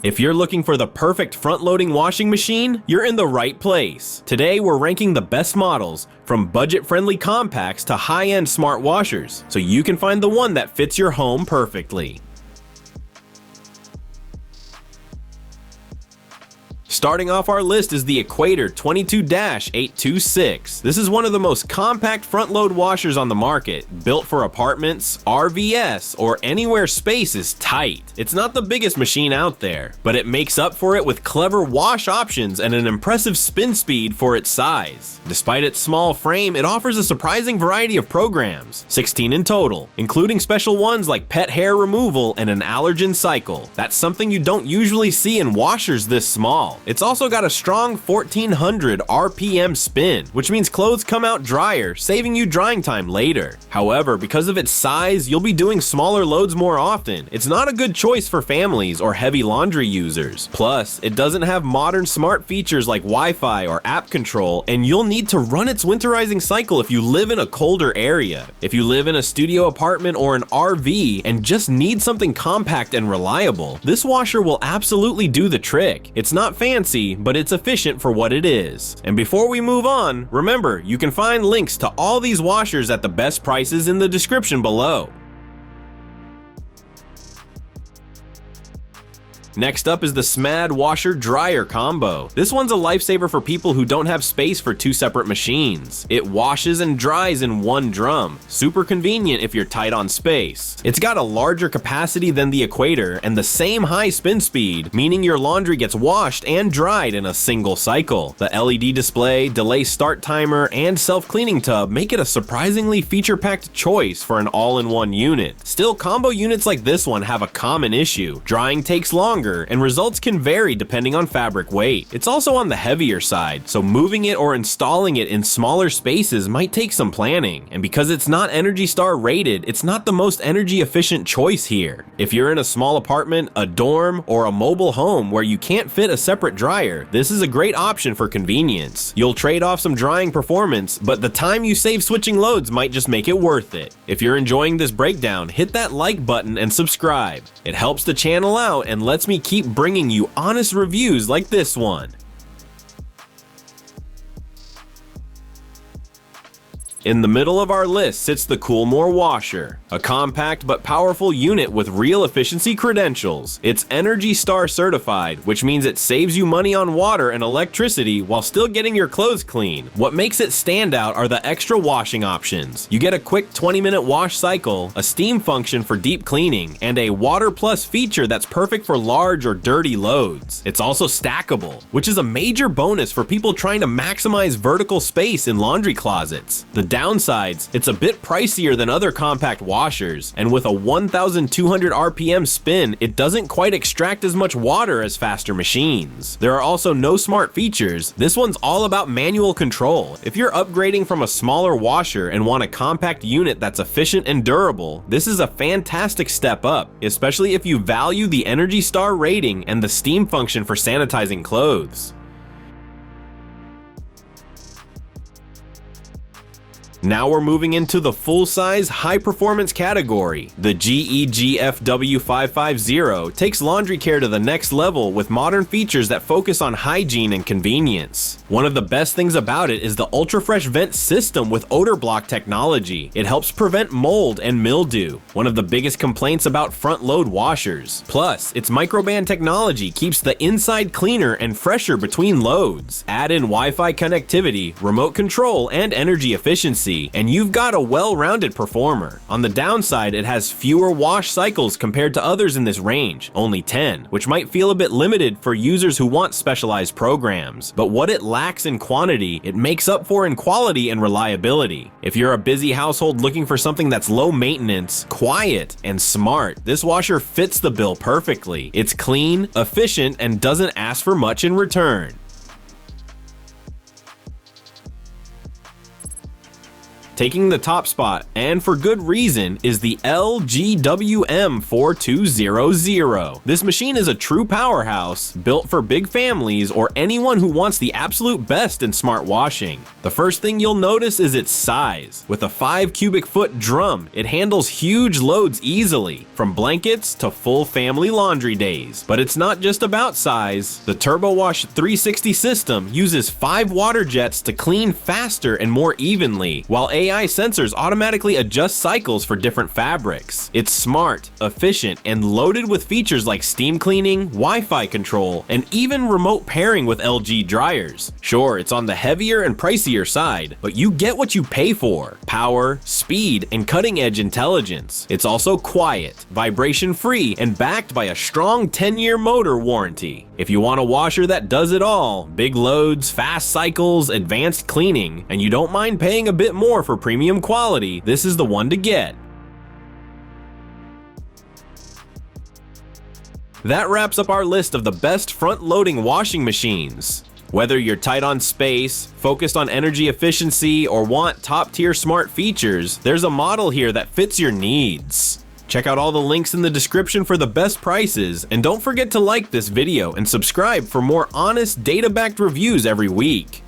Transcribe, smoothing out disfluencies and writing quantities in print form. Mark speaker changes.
Speaker 1: If you're looking for the perfect front-loading washing machine, you're in the right place. Today, we're ranking the best models, from budget-friendly compacts to high-end smart washers, so you can find the one that fits your home perfectly. Starting off our list is the Equator 22-826. This is one of the most compact front-load washers on the market, built for apartments, RVs, or anywhere space is tight. It's not the biggest machine out there, but it makes up for it with clever wash options and an impressive spin speed for its size. Despite its small frame, it offers a surprising variety of programs, 16 in total, including special ones like pet hair removal and an allergen cycle. That's something you don't usually see in washers this small. It's also got a strong 1400 RPM spin, which means clothes come out drier, saving you drying time later. However, because of its size, you'll be doing smaller loads more often. It's not a good choice for families or heavy laundry users. Plus, it doesn't have modern smart features like Wi-Fi or app control, and you'll need to run its winterizing cycle if you live in a colder area. If you live in a studio apartment or an RV and just need something compact and reliable, this washer will absolutely do the trick. It's not fancy, but it's efficient for what it is. And before we move on, remember, you can find links to all these washers at the best prices in the description below. Next up is the Smad washer-dryer combo. This one's a lifesaver for people who don't have space for two separate machines. It washes and dries in one drum, super convenient if you're tight on space. It's got a larger capacity than the Equator and the same high spin speed, meaning your laundry gets washed and dried in a single cycle. The LED display, delay start timer, and self-cleaning tub make it a surprisingly feature-packed choice for an all-in-one unit. Still, combo units like this one have a common issue. Drying takes longer, and results can vary depending on fabric weight. It's also on the heavier side, so moving it or installing it in smaller spaces might take some planning. And because it's not Energy Star rated, it's not the most energy efficient choice here. If you're in a small apartment, a dorm, or a mobile home where you can't fit a separate dryer, this is a great option for convenience. You'll trade off some drying performance, but the time you save switching loads might just make it worth it. If you're enjoying this breakdown, hit that like button and subscribe. It helps the channel out and lets me keep bringing you honest reviews like this one. In the middle of our list sits the KoolMore washer, a compact but powerful unit with real efficiency credentials. It's Energy Star certified, which means it saves you money on water and electricity while still getting your clothes clean. What makes it stand out are the extra washing options. You get a quick 20-minute wash cycle, a steam function for deep cleaning, and a Water Plus feature that's perfect for large or dirty loads. It's also stackable, which is a major bonus for people trying to maximize vertical space in laundry closets. The downsides, it's a bit pricier than other compact washers, and with a 1200 RPM spin, it doesn't quite extract as much water as faster machines. There are also no smart features. This one's all about manual control. If you're upgrading from a smaller washer and want a compact unit that's efficient and durable, this is a fantastic step up, especially if you value the Energy Star rating and the steam function for sanitizing clothes. Now we're moving into the full-size, high-performance category. The GFW-550 takes laundry care to the next level with modern features that focus on hygiene and convenience. One of the best things about it is the ultra-fresh vent system with odor block technology. It helps prevent mold and mildew, one of the biggest complaints about front-load washers. Plus, its microban technology keeps the inside cleaner and fresher between loads. Add in Wi-Fi connectivity, remote control, and energy efficiency, and you've got a well-rounded performer. On the downside, it has fewer wash cycles compared to others in this range, only 10, which might feel a bit limited for users who want specialized programs. But what it lacks in quantity, it makes up for in quality and reliability. If you're a busy household looking for something that's low maintenance, quiet, and smart, this washer fits the bill perfectly. It's clean, efficient, and doesn't ask for much in return. Taking the top spot, and for good reason, is the LGWM-4200. This machine is a true powerhouse, built for big families or anyone who wants the absolute best in smart washing. The first thing you'll notice is its size. With a 5 cubic foot drum, it handles huge loads easily, from blankets to full family laundry days. But it's not just about size. The Turbo Wash 360 system uses 5 water jets to clean faster and more evenly, while AI sensors automatically adjust cycles for different fabrics. It's smart, efficient, and loaded with features like steam cleaning, Wi-Fi control, and even remote pairing with LG dryers. Sure, it's on the heavier and pricier side, but you get what you pay for: power, speed, and cutting-edge intelligence. It's also quiet, vibration-free, and backed by a strong 10-year motor warranty. If you want a washer that does it all, big loads, fast cycles, advanced cleaning, and you don't mind paying a bit more for premium quality, this is the one to get. That wraps up our list of the best front-loading washing machines. Whether you're tight on space, focused on energy efficiency, or want top-tier smart features, there's a model here that fits your needs. Check out all the links in the description for the best prices, and don't forget to like this video and subscribe for more honest, data-backed reviews every week.